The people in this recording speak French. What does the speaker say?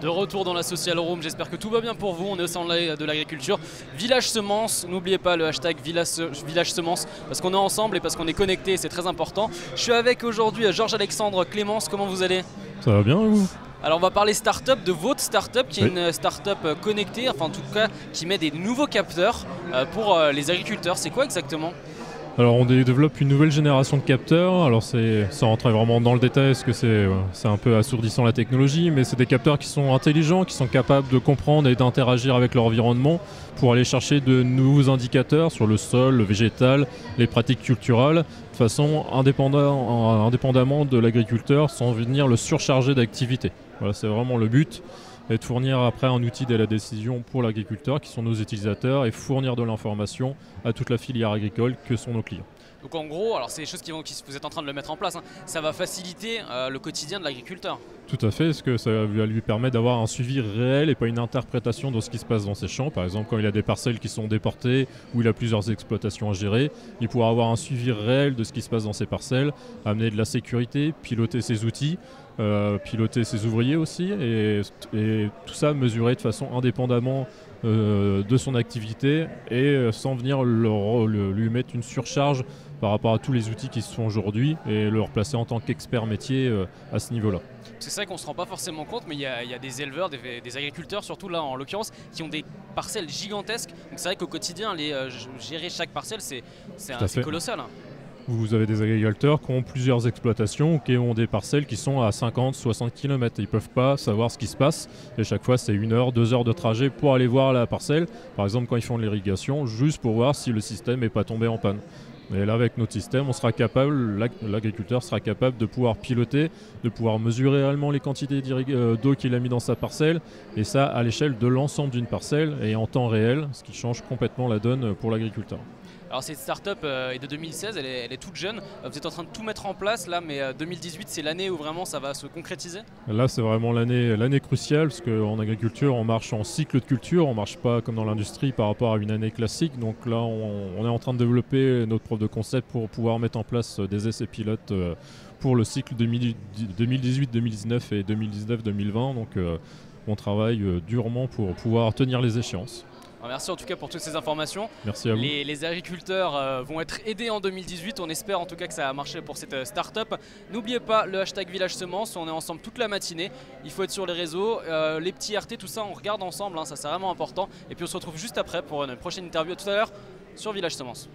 De retour dans la social room, j'espère que tout va bien pour vous. On est au sein de l'agriculture. Village Semences, n'oubliez pas le hashtag Village Semences parce qu'on est ensemble et parce qu'on est connecté, c'est très important. Je suis avec aujourd'hui Georges-Alexandre Clémence, comment vous allez? Ça va bien et vous? Alors on va parler start-up, de votre start-up qui est Oui. une start-up connectée, enfin en tout cas qui met des nouveaux capteurs pour les agriculteurs. C'est quoi exactement? Alors on développe une nouvelle génération de capteurs. Alors sans rentrer vraiment dans le détail parce que c'est un peu assourdissant la technologie, mais c'est des capteurs qui sont intelligents, qui sont capables de comprendre et d'interagir avec leur environnement pour aller chercher de nouveaux indicateurs sur le sol, le végétal, les pratiques culturales, de façon indépendamment de l'agriculteur sans venir le surcharger d'activités. Voilà, c'est vraiment le but. Et de fournir après un outil de la décision pour l'agriculteur qui sont nos utilisateurs et fournir de l'information à toute la filière agricole que sont nos clients. Donc en gros, alors c'est des choses vous êtes en train de le mettre en place, hein, ça va faciliter le quotidien de l'agriculteur. Tout à fait, parce que ça va lui permettre d'avoir un suivi réel et pas une interprétation de ce qui se passe dans ses champs. Par exemple, quand il a des parcelles qui sont déportées ou il a plusieurs exploitations à gérer, il pourra avoir un suivi réel de ce qui se passe dans ses parcelles, amener de la sécurité, piloter ses outils, piloter ses ouvriers aussi, et tout ça mesuré de façon indépendamment de son activité et sans venir lui mettre une surcharge par rapport à tous les outils qui se font aujourd'hui et le replacer en tant qu'expert métier à ce niveau-là. C'est vrai qu'on ne se rend pas forcément compte, mais il y a des éleveurs, des agriculteurs surtout là en l'occurrence, qui ont des parcelles gigantesques. Donc c'est vrai qu'au quotidien, gérer chaque parcelle, c'est colossal. Hein. Vous avez des agriculteurs qui ont plusieurs exploitations, qui ont des parcelles qui sont à 50-60 km. Ils ne peuvent pas savoir ce qui se passe. Et chaque fois, c'est 1 heure, 2 heures de trajet pour aller voir la parcelle. Par exemple, quand ils font de l'irrigation, juste pour voir si le système n'est pas tombé en panne. Mais là, avec notre système, on sera capable, l'agriculteur sera capable de pouvoir piloter, de pouvoir mesurer réellement les quantités d'eau qu'il a mis dans sa parcelle. Et ça, à l'échelle de l'ensemble d'une parcelle et en temps réel, ce qui change complètement la donne pour l'agriculteur. Alors cette start-up est de 2016, elle est toute jeune. Vous êtes en train de tout mettre en place là, mais 2018 c'est l'année où vraiment ça va se concrétiser? Là c'est vraiment l'année cruciale parce qu'en agriculture on marche en cycle de culture, on ne marche pas comme dans l'industrie par rapport à une année classique. Donc là on est en train de développer notre preuve de concept pour pouvoir mettre en place des essais pilotes pour le cycle 2018-2019 et 2019-2020. Donc on travaille durement pour pouvoir tenir les échéances. Merci en tout cas pour toutes ces informations. Merci à vous. Les agriculteurs vont être aidés en 2018. On espère en tout cas que ça a marché pour cette start-up. N'oubliez pas le hashtag Village Semences. On est ensemble toute la matinée. Il faut être sur les réseaux. Les petits RT, tout ça, on regarde ensemble. Hein, ça c'est vraiment important. Et puis on se retrouve juste après pour une prochaine interview. À tout à l'heure sur Village Semences.